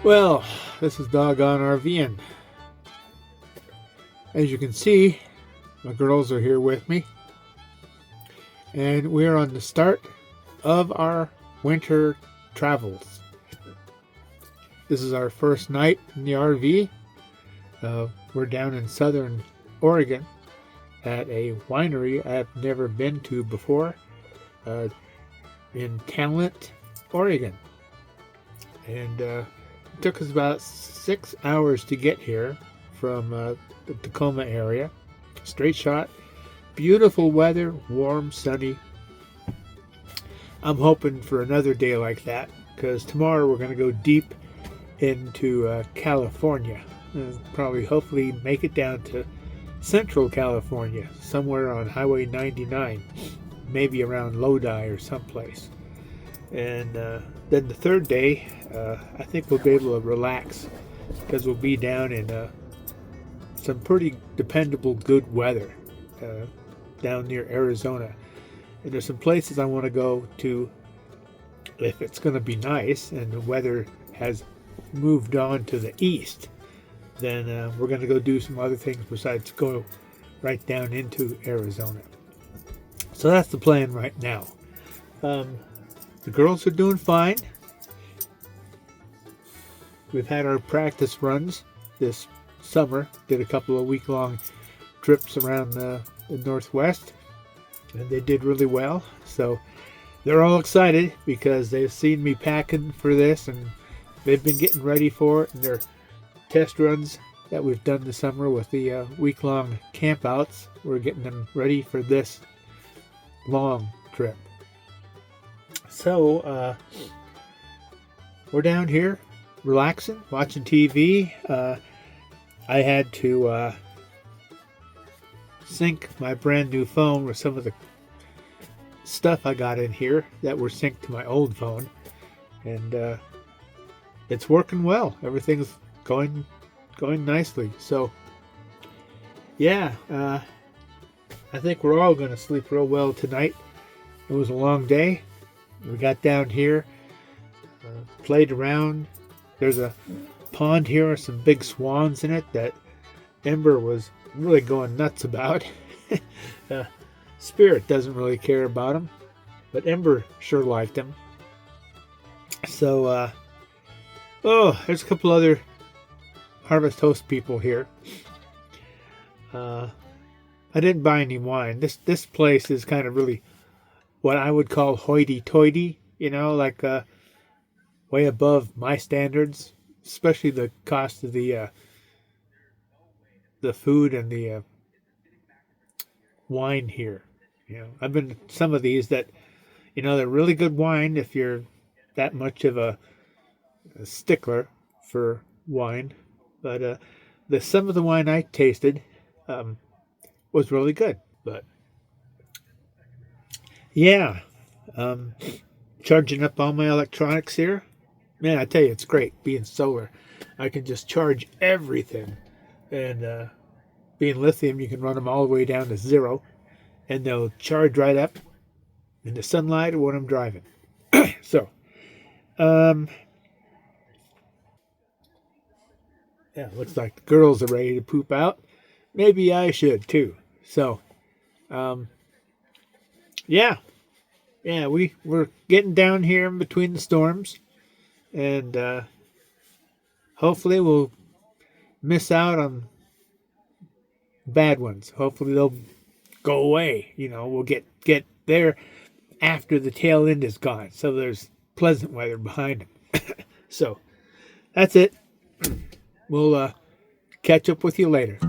Well, this is Doggone RV'N. As you can see, my girls are here with me, and we're on the start of our winter travels. This is our first night in the RV. We're down in southern Oregon at a winery I've never been to before, in Talent, Oregon. And it took us about 6 hours to get here from the Tacoma area. Straight shot, beautiful weather, warm, sunny. I'm hoping for another day like that, because tomorrow we're going to go deep into California. Probably, hopefully, make it down to Central California, somewhere on Highway 99, maybe around Lodi or someplace. And then the third day, I think we'll be able to relax, because we'll be down in some pretty dependable good weather down near Arizona. And there's some places I want to go to if it's going to be nice and the weather has moved on to the east. Then we're going to go do some other things besides go right down into Arizona. So that's the plan right now. The girls are doing fine. We've had our practice runs this summer. Did a couple of week-long trips around the Northwest, and they did really well. So they're all excited because they've seen me packing for this, and they've been getting ready for it. And their test runs that we've done this summer with the week-long campouts, we're getting them ready for this long trip. So we're down here relaxing, watching TV. I had to sync my brand new phone with some of the stuff I got in here that were synced to my old phone, and it's working well. Everything's going nicely. So yeah, I think we're all going to sleep real well tonight. It was a long day. We got down here, played around. There's a pond here with some big swans in it that Ember was really going nuts about. Spirit doesn't really care about them, but Ember sure liked them. So, there's a couple other Harvest Host people here. I didn't buy any wine. This place is kind of really what I would call hoity-toity, like way above my standards, especially the cost of the food and the wine here. I've been to some of these that, they're really good wine if you're that much of a stickler for wine. But some of the wine I tasted was really good. But yeah, charging up all my electronics here. Man, I tell you, it's great being solar. I can just charge everything. And being lithium, you can run them all the way down to 0. And they'll charge right up in the sunlight or when I'm driving. So, yeah, looks like the girls are ready to poop out. Maybe I should too. So, yeah, we're getting down here in between the storms, and hopefully we'll miss out on bad ones. Hopefully they'll go away. We'll get there after the tail end is gone, so there's pleasant weather behind them. So that's it. We'll catch up with you later.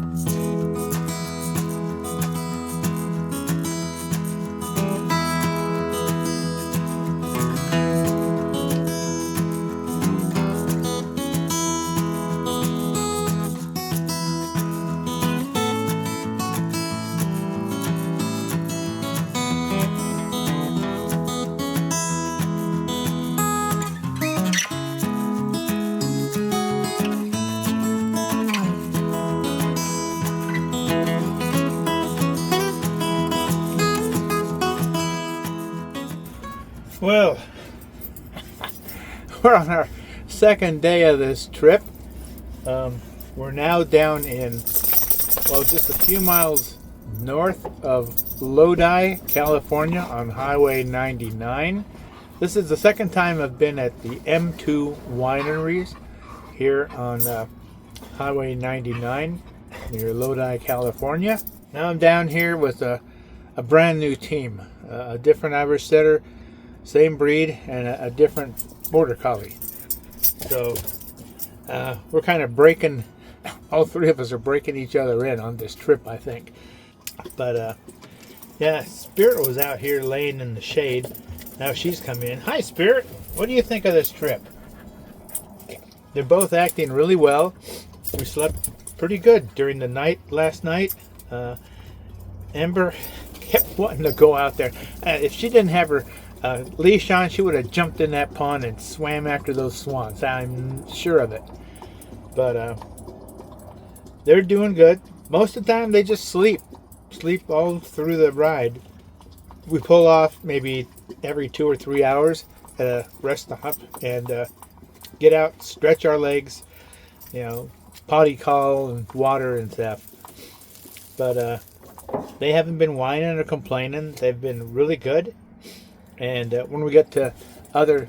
Well, we're on our second day of this trip. We're now down in, well, just a few miles north of Lodi, California on Highway 99. This is the second time I've been at the M2 wineries here on Highway 99 near Lodi, California. Now I'm down here with a brand new team, a different Irish setter, same breed, and a different Border Collie. So we're kind of breaking, all three of us are breaking each other in on this trip, I think. But yeah, Spirit was out here laying in the shade. Now she's come in. Hi, Spirit. What do you think of this trip? They're both acting really well. We slept pretty good during the night last night. Ember kept wanting to go out there. If she didn't have her leash on, she would have jumped in that pond and swam after those swans. I'm sure of it. But they're doing good. Most of the time they just sleep all through the ride. We pull off maybe every 2 or 3 hours at a rest stop and get out, stretch our legs, you know, potty call and water and stuff. But they haven't been whining or complaining. They've been really good. And when we get to other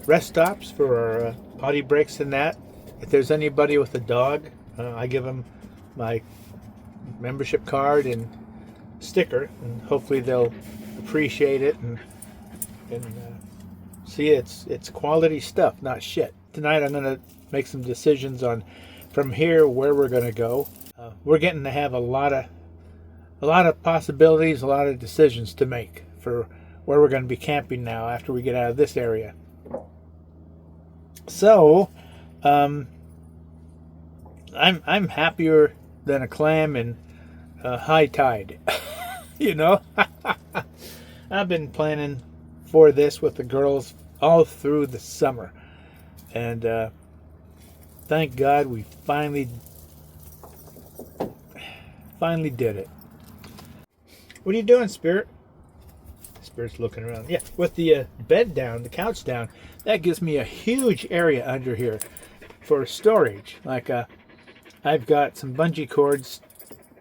rest stops for our potty breaks and that, if there's anybody with a dog, I give them my membership card and sticker, and hopefully they'll appreciate it and see it's quality stuff, not shit. Tonight I'm gonna make some decisions on from here where we're gonna go. We're getting to have a lot of possibilities, a lot of decisions to make for where we're going to be camping now after we get out of this area. So I'm happier than a clam in high tide. You know, I've been planning for this with the girls all through the summer, and thank God we finally did it. What are you doing, Spirit? Spirit's looking around. Yeah, with the bed down, the couch down, that gives me a huge area under here for storage. Like I've got some bungee cords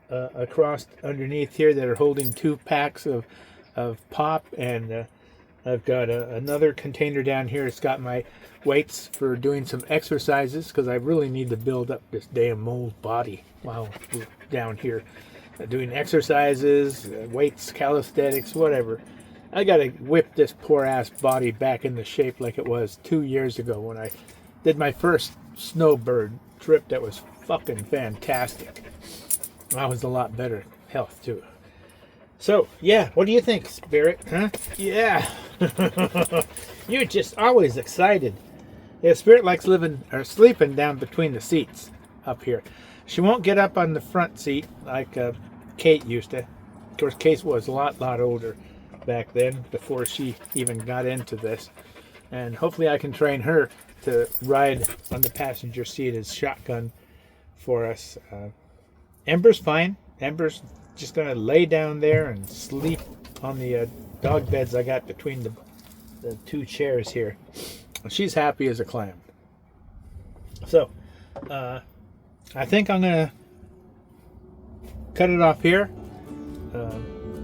across underneath here that are holding 2 packs of pop, and I've got another container down here. It's got my weights for doing some exercises because I really need to build up this damn mold body while we're down here doing exercises, weights, calisthenics, whatever. I gotta whip this poor ass body back into shape like it was 2 years ago when I did my first snowbird trip. That was fucking fantastic. I was a lot better health too. So yeah, what do you think, Spirit? Huh? Yeah. You're just always excited. Yeah, Spirit likes living or sleeping down between the seats up here. She won't get up on the front seat like Kate used to. Of course, Kate was a lot older back then, before she even got into this. And hopefully I can train her to ride on the passenger seat as shotgun for us. Ember's fine. Ember's just going to lay down there and sleep on the dog beds I got between the 2 chairs here. She's happy as a clam. So, I think I'm going to cut it off here.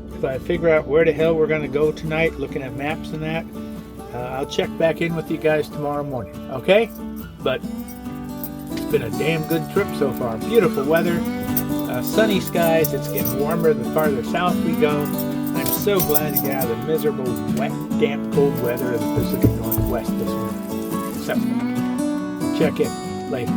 If I figure out where the hell we're going to go tonight, looking at maps and that, I'll check back in with you guys tomorrow morning, okay? But it's been a damn good trip so far. Beautiful weather, sunny skies. It's getting warmer the farther south we go. I'm so glad to get out of the miserable, wet, damp, cold weather of the Pacific Northwest this winter. So, check in later.